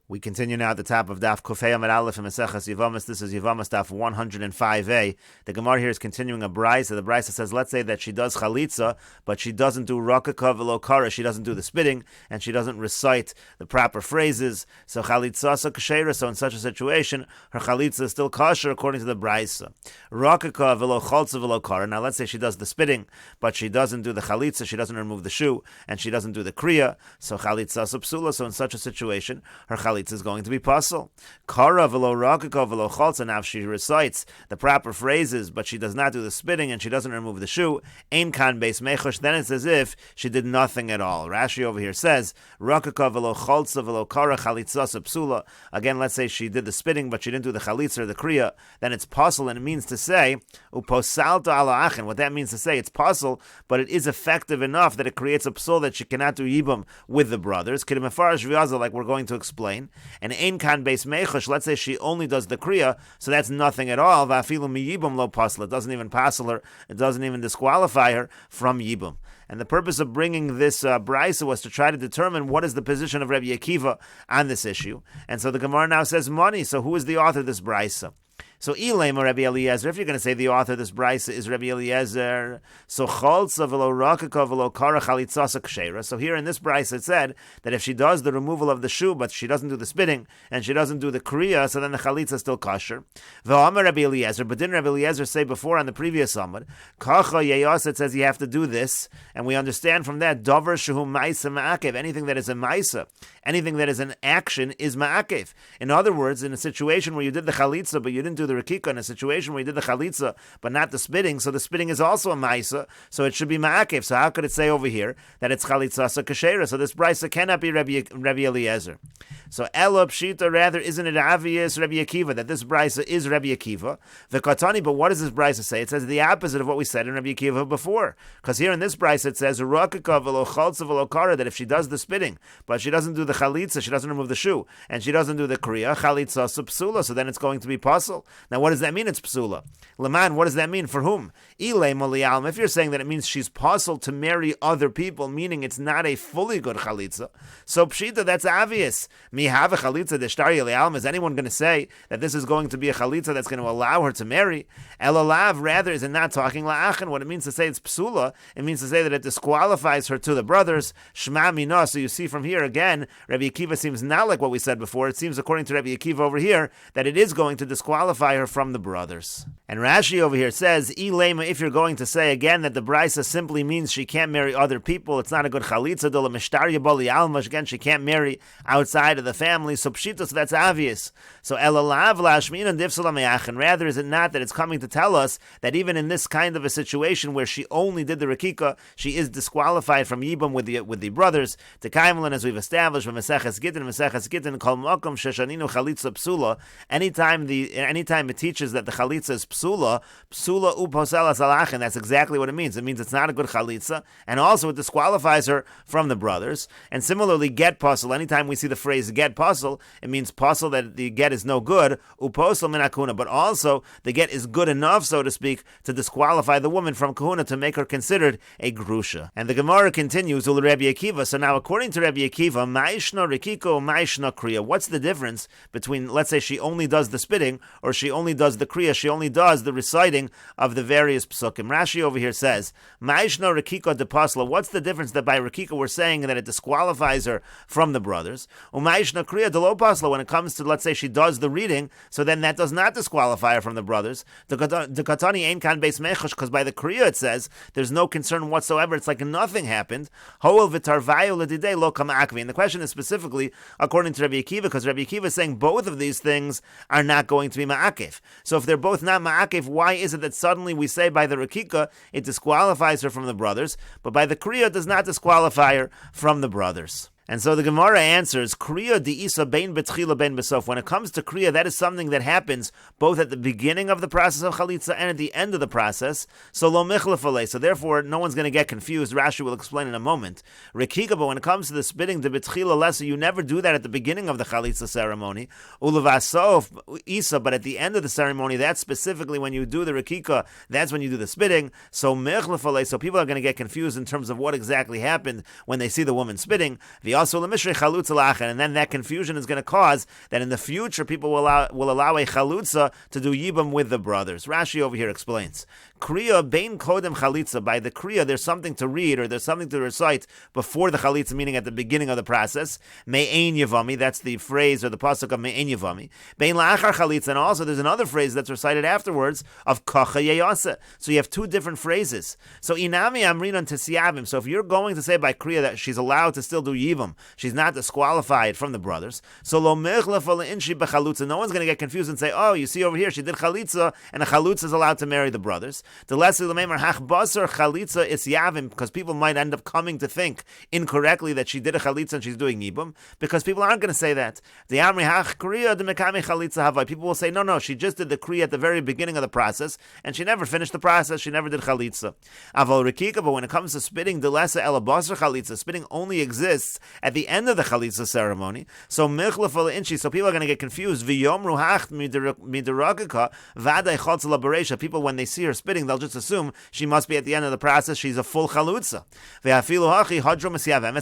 We continue now at the top of Daf Aleph in Mesechet Yevamos. This is Yevamos Daf 105a. The Gemara here is continuing a brisa. The brisa says, let's say that she does chalitza, but she doesn't do rakaka v'lo kara. She doesn't do the spitting, and she doesn't recite the proper phrases. So chalitza so kashera. So in such a situation, her chalitza is still kosher according to the brisa. Rakaka v'lo chalza v'lo kara. Now let's say she does the spitting, but she doesn't do the chalitza. She doesn't remove the shoe, and she doesn't do the kriya. So chalitza so psula. So in such a situation, her chalitza is going to be puzzle. Kara v'lo rakaka v'lo chalza. Now if she recites the proper phrases, but she does not do the spitting and she doesn't remove the shoe, ein kan beis mechush, then it's as if she did nothing at all. Rashi over here says, rakaka v'lo chalza v'lo kara chalitza psula. Again, let's say she did the spitting, but she didn't do the chalitza or the kriya, then it's puzzle, and it means to say, uposalta ala achin. What that means to say, it's puzzle, but it is effective enough that it creates a psul that she cannot do yibum with the brothers. Like we're going to explain. And ein kan beis mechush, let's say she only does the kriya, so that's nothing at all. Va'afilu mi yibum lo pasla. It doesn't even passel her, it doesn't even disqualify her from yibum. And the purpose of bringing this brisa was to try to determine what is the position of Rabbi Akiva on this issue. And so the Gemara now says money. So who is the author of this brisa? So Ilaim or Rabbi Eliezer, if you're going to say the author of this brisa is Rabbi Eliezer, so chalza v'lo rakaka v'lo kara chalitzasa kshera. So here in this brisa it said that if she does the removal of the shoe, but she doesn't do the spitting, and she doesn't do the kriya, so then the chalitza is still kosher. V'amar Rabbi Eliezer, but didn't Rabbi Eliezer say before on the previous summit, kacha yeyas, it says you have to do this, and we understand from that, davar shehu ma'isa ma'akev, anything that is a ma'isa, anything that is an action is ma'akev. In other words, in a situation where you did the chalitza, but you didn't do the rakika, in a situation where you did the chalitza but not the spitting, so the spitting is also a ma'isa, so it should be ma'akev. So how could it say over here that it's chalitza so kashera? So this brisa cannot be Rabbi Eliezer. So elo pshita, rather isn't it obvious Rabbi Akiva that this brisa is Rabbi Akiva? The katani, but what does this brisa say? It says the opposite of what we said in Rabbi Akiva before, because here in this brisa it says rakaka v'lo chalza v'lo kara, that if she does the spitting but she doesn't do the chalitza, she doesn't remove the shoe, and she doesn't do the kriya, chalitza so psula, so then it's going to be puzzle. Now what does that mean? It's psula. Laman, what does that mean? For whom? Ilay Molialm. If you're saying that it means she's puzzled to marry other people, meaning it's not a fully good chalitza, so pshita, that's obvious. Mi have a chalitza deshtari lealm. Is anyone going to say that this is going to be a chalitza that's going to allow her to marry? Elalav, rather, is it not talking la'achin? What it means to say it's psula, it means to say that it disqualifies her to the brothers. Shma mina. So you see from here again, Rabbi Akiva seems not like what we said before. It seems, according to Rabbi Akiva over here, that it is going to disqualify her from the brothers. And Rashi over here says, Ilema, if you're going to say again that the brisa simply means she can't marry other people, it's not a good chalitza, dola mishtarya boli almash, again, she can't marry outside of the family, so pshita, so that's obvious. So elalav lashmin and difsala me'achin, rather is it not that it's coming to tell us that even in this kind of a situation where she only did the rakika, she is disqualified from yibam with the brothers, to kaimlan, as we've established, from Mesechet Gittin, kol makom sheshaninu chalitza psula, anytime it teaches that the chalitza is psula uposela salachin, that's exactly what it means. It means it's not a good chalitza, and also it disqualifies her from the brothers. And similarly, get puzzle, anytime we see the phrase get puzzle, it means puzzle that the get is no good, uposel min hakuna, but also the get is good enough, so to speak, to disqualify the woman from kahuna, to make her considered a grusha. And the Gemara continues, ul Rabbi Akiva, so now according to Rabbi Akiva, ma'ishna rikiko, ma'ishna kriya, what's the difference between, let's say she only does the spitting, or she only does the kriya, she only does the reciting of the various psukim. Rashi over here says, ma'ishna rikiko de pasla, what's the difference that by rikiko we're saying that it disqualifies her from the brothers? U'ma'ishna kriya de lo pasla, when it comes to, let's say she does the reading, so then that does not disqualify her from the brothers. The katani ein kan beis mechush, because by the kriya it says there's no concern whatsoever, it's like nothing happened. Hoel v'tarvayu l'didei lo kama akvi. And the question is specifically according to Rabbi Akiva, because Rabbi Akiva is saying both of these things are not going to be ma'akev. So if they're both not ma'akev, why is it that suddenly we say by the rakika it disqualifies her from the brothers, but by the kriya it does not disqualify her from the brothers? And so the Gemara answers, Kriya di'isa bein betchila bein besof. When it comes to Kriya, that is something that happens both at the beginning of the process of Chalitza and at the end of the process. So lo michlefalei. So therefore, no one's going to get confused. Rashi will explain in a moment. Rekika, but when it comes to the spitting, the betchila lesa, you never do that at the beginning of the Chalitza ceremony. Ulevasof isa, but at the end of the ceremony, that's specifically when you do the Rekika, that's when you do the spitting. So michlefalei. So people are going to get confused in terms of what exactly happened when they see the woman spitting. The And then that confusion is going to cause that in the future people will allow a chalutza to do yibam with the brothers. Rashi over here explains. Kriya bein kodem chalitza. By the kriya, there's something to read or there's something to recite before the chalitza, meaning at the beginning of the process. Me'ein yevami, that's the phrase or the pasuk of me'ein yevami. Bein la'achar chalitza, and also there's another phrase that's recited afterwards of kacha yeyasa. So you have two different phrases. So inami amrinon tesiyavim. So if you're going to say by kriya that she's allowed to still do yivam, she's not disqualified from the brothers. So lo mechlef inshi bechalutza. No one's going to get confused and say, oh, you see over here she did chalitza, and a chalitza is allowed to marry the brothers. The lesser lememar hach basar chalitza is yavim, because people might end up coming to think incorrectly that she did a chalitza and she's doing yibum, because people aren't going to say that. The amri hach kriya de mekame chalitza havai. People will say, no, she just did the kriya at the very beginning of the process, and she never finished the process. She never did chalitza. Aval rikika, but when it comes to spitting, the lesser elabasar chalitza, spitting only exists at the end of the chalitza ceremony. So michlef inchi. So people are going to get confused. V'yomru hach mideragika vaday chotz laberesha. People, when they see her spitting, they'll just assume she must be at the end of the process. She's a full chalutza.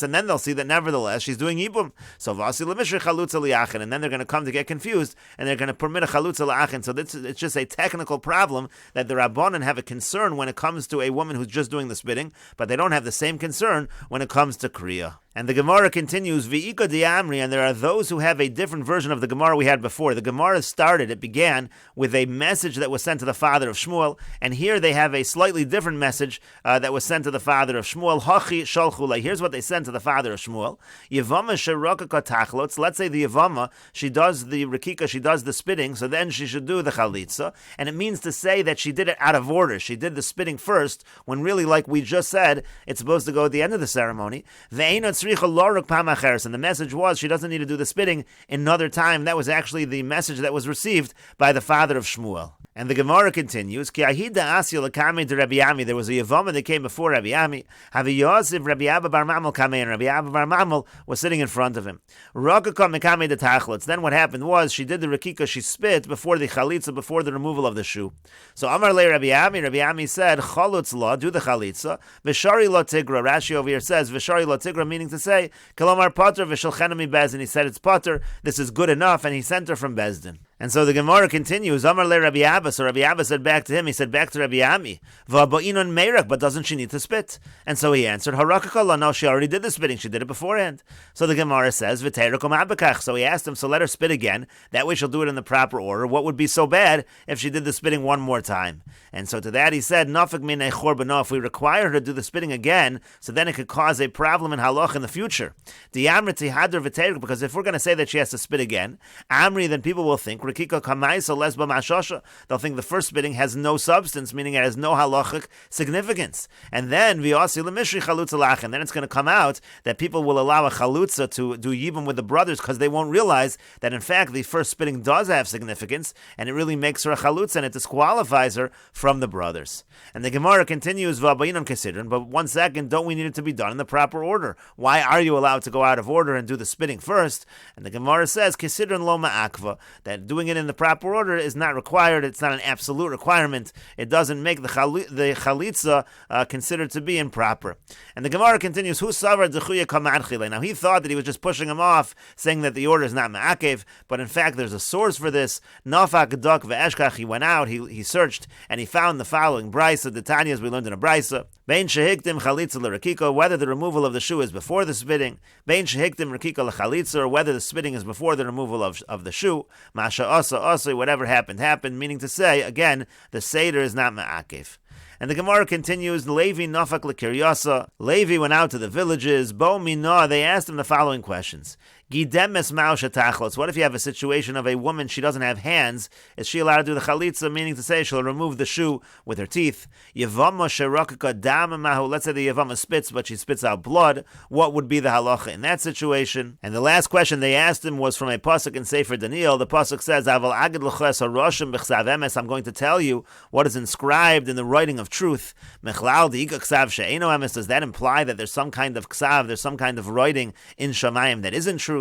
And then they'll see that nevertheless she's doing yibum. So vasi lemishri chalutza liachin, and then they're going to come to get confused, and they're going to permit a chalutza liachin. So it's just a technical problem that the Rabbanan have a concern when it comes to a woman who's just doing the spitting, but they don't have the same concern when it comes to kriya. And the Gemara continues, V'ika di'amri, and there are those who have a different version of the Gemara we had before. The Gemara it began with a message that was sent to the father of Shmuel, and here they have a slightly different message that was sent to the father of Shmuel. Hachi shalchulei. Here's what they sent to the father of Shmuel. Yevama sherakaka tachlotz. Let's say the Yevama, she does the rikika, she does the spitting, so then she should do the chalitza, and it means to say that she did it out of order. She did the spitting first, when really, like we just said, it's supposed to go at the end of the ceremony. And the message was she doesn't need to do the spitting another time. That was actually the message that was received by the father of Shmuel. And the Gemara continues, there was a Yevama that came before Rabbi Ami. Rabbi Abba bar Mamel came, and Rabbi Abba bar Mamel was sitting in front of him. Then what happened was she did the rakika, she spit before the chalitza, before the removal of the shoe. So Amar le Rabbi Ami said, Chalutz la, do the chalitza. V'shari la tigra. Rashi over here says, V'shari la tigra, meaning to say, Kalamar pater v'shalchenami bezdin. He said it's pater, this is good enough, and he sent her from Bezdin. And so the Gemara continues, Amar le Rabbi Abba. So Rabbi Abba said back to him, he said back to Rabbi Ami, V'aba'inon meirak, but doesn't she need to spit? And so he answered, Harakakala, no, she already did the spitting, she did it beforehand. So the Gemara says, V'teirakom abakach. So he asked him, so let her spit again, that way she'll do it in the proper order. What would be so bad if she did the spitting one more time? And so to that he said, Nafik minei chorbano, if we require her to do the spitting again, so then it could cause a problem in halach in the future. Because if we're going to say that she has to spit again, Amri, then people will think, Rikika kamaisa lesba mashasha. They'll think the first spitting has no substance, meaning it has no halachic significance. And then v'yasi lemishri chalutza lach, and then it's going to come out that people will allow a chalutza to do yibum with the brothers because they won't realize that in fact the first spitting does have significance, and it really makes her a chalutza and it disqualifies her from the brothers. And the Gemara continues, v'abayinam kesidron, but 1 second, don't we need it to be done in the proper order? Why are you allowed to go out of order and do the spitting first? And the Gemara says, kesidron lo ma'akva, that doing it in the proper order is not required. It's not an absolute requirement. It doesn't make the chalitza considered to be improper. And the Gemara continues, Hu savar dechuya kamarchile. Now he thought that he was just pushing him off, saying that the order is not ma'akev, but in fact there's a source for this. Nafak duk ve'eshkach, he went out, he searched, and he found the following brisa, the Tanyas we learned in a brisa. Bein shehiktim chalitza l'rakika, whether the removal of the shoe is before the spitting. Bein shehiktim rakika l'chalitza, or whether the spitting is before the removal of the shoe. Masha asa, whatever happened, meaning to say, again, the Seder is not ma'akev. And the Gemara continues, Levi nafak l'kiryasa. Levi went out to the villages. Bo mina, they asked him the following questions. Gidemes ma'usha tachlotz. What if you have a situation of a woman, she doesn't have hands? Is she allowed to do the chalitza, meaning to say she'll remove the shoe with her teeth? Yevamos sherakaka dam mahu. Let's say the Yevama spits, but she spits out blood. What would be the halacha in that situation? And the last question they asked him was from a pasuk in Sefer Daniel. The pasuk says, Aval agid l'ches haroshim b'chsav emes. I'm going to tell you what is inscribed in the writing of truth. Mechlal di'ika ksav she'eno emes. Does that imply that there's some kind of ksav, there's some kind of writing in Shamayim that isn't truth?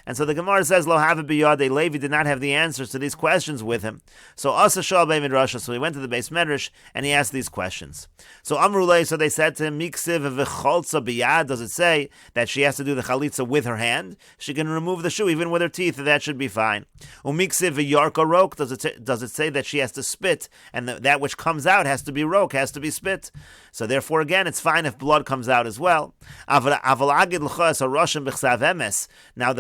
And so the Gemara says, Lo have biyadei, Levi did not have the answers to these questions with him. So Asa Shal Bei Midrasha, so he went to the Beis Medrash and he asked these questions. So Amrulei, so they said to him, Miksiv v'cholza biyad, does it say that she has to do the chalitza with her hand? She can remove the shoe even with her teeth, that should be fine. Umiksiv v'yarka rok, does it say that she has to spit, and that which comes out has to be rok, has to be spit? So therefore, again, it's fine if blood comes out as well. Now the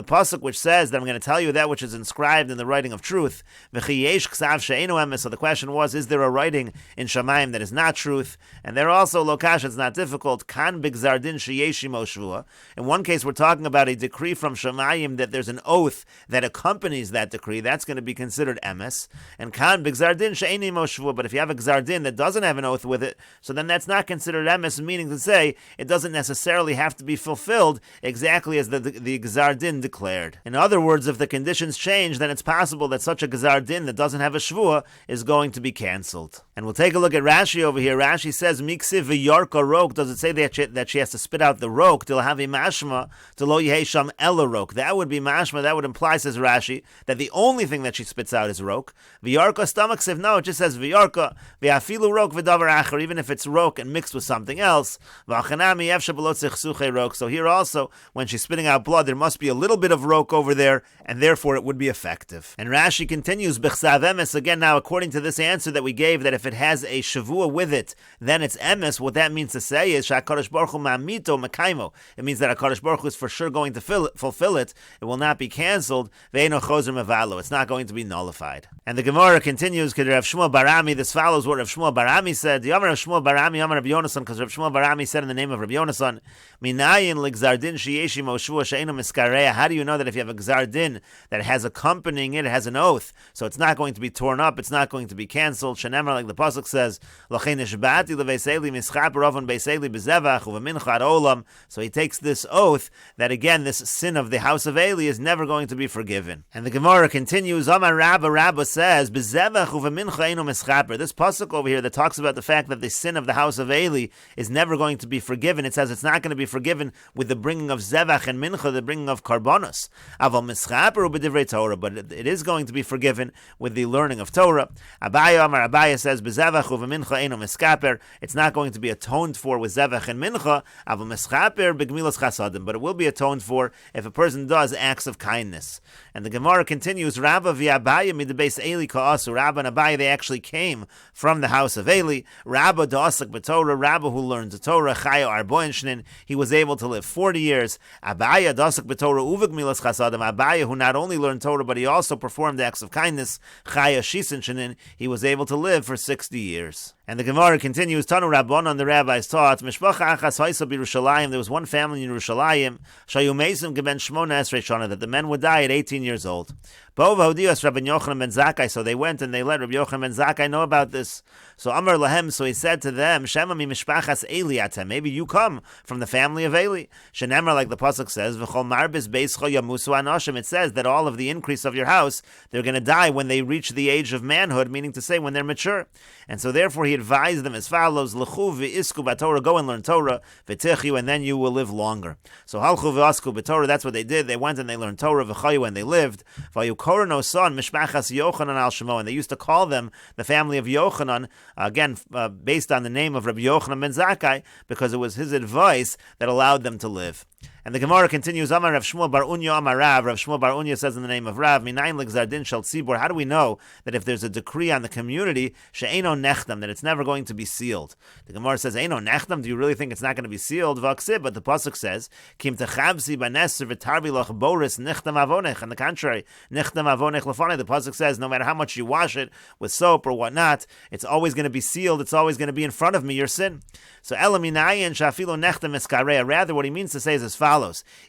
pasuk which says that I'm going to tell you that which is inscribed in the writing of truth. So the question was, is there a writing in Shamayim that is not truth? And there also, lokash, it's not difficult. Kan b'gzardin sheyeshimo shvua. In one case, we're talking about a decree from Shamayim that there's an oath that accompanies that decree. That's going to be considered emes. And kan b'gzardin she'enimo shvua. But if you have a gzardin that doesn't have an oath with it, so then that's not considered emes, meaning to say it doesn't necessarily have to be fulfilled exactly as the gzar din declared. In other words, if the conditions change, then it's possible that such a gzar din that doesn't have a shvua is going to be cancelled. And we'll take a look at Rashi over here. Rashi says, Miksiv v'yarka rok, does it say that she has to spit out the rok, till have mashma, to lo yehei sham ela rok? That would be mashma, that would imply, says Rashi, that the only thing that she spits out is rok. V'yarka stomach siv, no, it just says v'yarka, v'afilu rok v'davar acher, even if it's rok and mixed with something else. So here also, when she's spitting out blood, there must be a little bit of rok over there, and therefore it would be effective. And Rashi continues, B'chsav emes, again now according to this answer that we gave, that if it has a shavua with it, then it's emes. What that means to say is, Sha'akadosh Baruch Hu ma'amito mekaimo. It means that HaKadosh Baruch Hu is for sure going to fulfill it. It will not be cancelled. Ve'eno chozer mevalo. It's not going to be nullified. And the Gemara continues, Rav Shmuel Barami, this follows what Rav Shmuel Barami said. Yamar Rav Shmuel Barami, Yamar Rav Yonasan, because Rav Shmuel Barami said in the name of Rav Yonasan, Minayin l'gzardin sheyeshimo shvua she'eno miskareya. How do you know that if you have a gzardin that has accompanying it, it has an oath, so it's not going to be torn up, it's not going to be cancelled? Shenemar, like the pasuk says, L'chein nishba'ati leveiseli mischaper avon beiseli bezevach uvemincha ad olam. So he takes this oath that again this sin of the house of Eli is never going to be forgiven. And the Gemara continues, Amar Rabba says, bezevach uvemincha eno mischaper. This pasuk over here that talks about the fact that the sin of the house of Eli is never going to be forgiven. It says it's not going to be forgiven with the bringing of zevach and mincha, the bringing of karbonos. Aval mischaper ubedivrei Torah, but it is going to be forgiven with the learning of Torah. Abaya says bezevach uvemincha eno miskaper. It's not going to be atoned for with zevach and mincha. Aval mischaper begmilas chasadim, but it will be atoned for if a person does acts of kindness. And the Gemara continues, Rabba v'Abaya midbeis Eli ka'asu. Rabba and Abaya, they actually came from the house of Eli. Rabba da'asak b'Torah, Rabba who learned the Torah, Chaya arboin shnin, he was able to live 40 years. Abaya da'asak b'Torah uvegmilas chasadim. Abaya who not only learned Torah, but he also performed acts of kindness, Chaya shisin shnin, he was able to live for 60 years. And the Gemara continues, Tanu Rabbanon, the rabbis taught, Mishpacha achas haisa b'Yerushalayim, there was one family in Yerushalayim, Shayu Mesim geben shmona esrei shana, that the men would die at 18 years old. Bo v'hodias Rabbi Yochanan ben Zakkai, so they went and they let Rabbi Yochanan ben Zakkai know about this. So Amar lahem, so he said to them, Shema mi mishpachas Eli atem, maybe you come from the family of Eli. Shenemar, like the pasuk says, V'chol marbis beischo yamusu anoshim, it says that all of the increase of your house, they're going to die when they reach the age of manhood, meaning to say when they're mature. And so therefore he advised them as follows, L'chu v'isku b'Torah, go and learn Torah, v'tichyu, and then you will live longer. So halchu v'asku b'Torah, that's what they did. They went and they learned Torah, v'chayu, and they lived. V'ayukorno son, mishpachas Yochanan al Shemo, and they used to call them the family of Yochanan, again, based on the name of Rabbi Yochanan ben Zakkai, because it was his advice that allowed them to live. And the Gemara continues, Amar Rav Shmuel bar Unya Amar Rav. Rav Shmuel bar Unya says in the name of Rav, Minayin l'gzardin shel tzibur. How do we know that if there's a decree on the community, she'eno nechtam, that it's never going to be sealed? The Gemara says, Eino nechtam, do you really think it's not going to be sealed? Vaksib, but the pasuk says, Kim techabsi b'neser v'tarbi loch boris nechtam avonech. On the contrary, nechtam avonech lefanei. The pasuk says, no matter how much you wash it with soap or whatnot, it's always going to be sealed. It's always going to be in front of me, your sin. So ela minayin shafilo nechtam eskareya. Rather, what he means to say is as follows.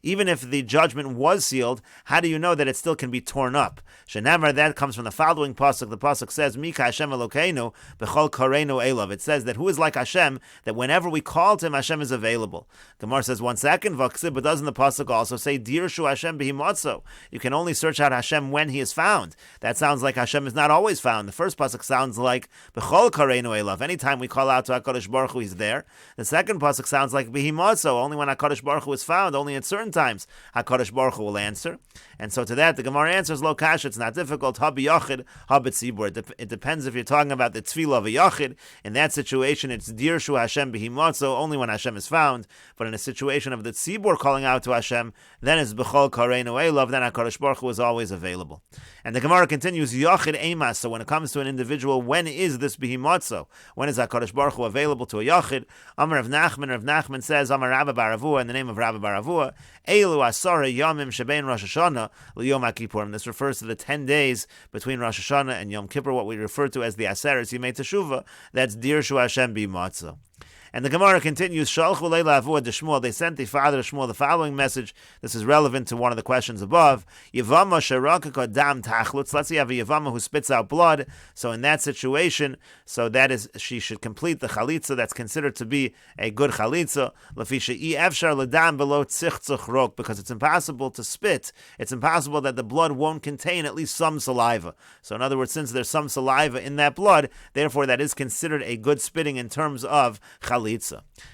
Even if the judgment was sealed, how do you know that it still can be torn up? Shenamar, that comes from the following pasuk. The pasuk says, Mika Hashem Elokeinu b'chol kareinu elav. It says that who is like Hashem, that whenever we call to him, Hashem is available. Gemara says, 1 second, Vaksib, but doesn't the pasuk also say, Dirshu Hashem b'himotzo? You can only search out Hashem when he is found. That sounds like Hashem is not always found. The first pasuk sounds like b'chol kareinu elav. Anytime we call out to HaKadosh Baruch Hu, he's there. The second pasuk sounds like b'himotzo, only when HaKadosh Baruch Hu is found. found only at certain times, HaKadosh Baruch Hu will answer. And so to that, the Gemara answers, lo kasha, it's not difficult, ha b'yachid, ha b'tzibur. It depends if you're talking about the tefillah of a yachid. In that situation, it's dirshu Hashem b'himot, so only when Hashem is found. But in a situation of the tzibur calling out to Hashem, then it's b'chol kareinu elav, then HaKadosh Baruch Hu is always available. And the Gemara continues, yachid emas, so when it comes to an individual, when is this b'himotzo? When is HaKadosh Baruch Hu available to a yachid? Amar Rav Nachman says, Amar Rabba bar Avua, in the name of Rabba bar Avua, Eilu asara yamim shebein Rosh Hashanah l'Yom HaKippurim. This refers to the 10 days between Rosh Hashanah and Yom Kippur, what we refer to as the Aseres Yimei Teshuvah. That's dirshu Hashem b'himotzo. And the Gemara continues, Shalchu leila avua de Shmuel, they sent the father of Shmuel the following message. This is relevant to one of the questions above. Yevamos sherakaka dam tachlutz. Let's say you have a Yevama who spits out blood. So in that situation, so that is, she should complete the chalitza. That's considered to be a good chalitza. Lefisha I efshar ledam below tzichtzuch rok, because it's impossible to spit. It's impossible that the blood won't contain at least some saliva. So in other words, since there's some saliva in that blood, therefore that is considered a good spitting in terms of chalitza.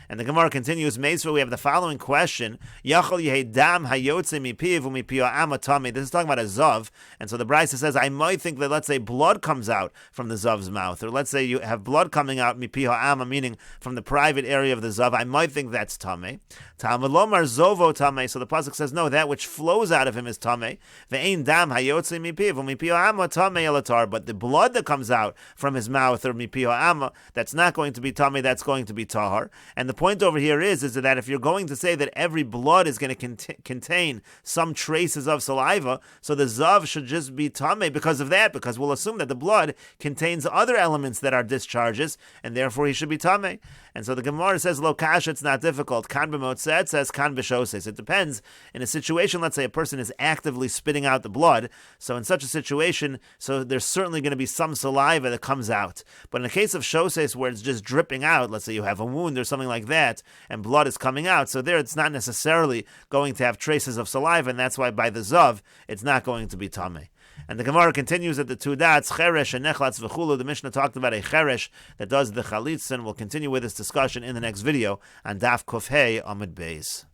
And the Gemara continues, Meisva, we have the following question. Yachol yehei dam hayotze mipiv u'mipio amatami. This is talking about a zav. And so the Brisa says, I might think that, let's say, blood comes out from the zav's mouth. Or let's say you have blood coming out, mipio ama, meaning from the private area of the zav. I might think that's tame. Talmud lomar zovo tame. So the pasuk says, no, that which flows out of him is tame. Ve'ein dam hayotze mipiv u'mipio ama tame elatar. But the blood that comes out from his mouth, or mipio ama, that's not going to be tame, that's going to be tahar. And the point over here is that if you're going to say that every blood is going to contain some traces of saliva, so the zav should just be tameh because of that, because we'll assume that the blood contains other elements that are discharges, and therefore he should be tameh. And so the Gemara says, lo kash, it's not difficult. Kan b'motzeh, it says kan b'shoses. It depends. In a situation, let's say a person is actively spitting out the blood, so in such a situation, so there's certainly going to be some saliva that comes out. But in the case of shoses, where it's just dripping out, let's say you have a wound or something like that, and blood is coming out, so there it's not necessarily going to have traces of saliva, and that's why by the zav, it's not going to be tameh. And the Gemara continues at the two dots, cheresh and nechlatz v'chulu. The Mishnah talked about a cheresh that does the chalitza, and we'll continue with this discussion in the next video on Daf 105a Amud Beis.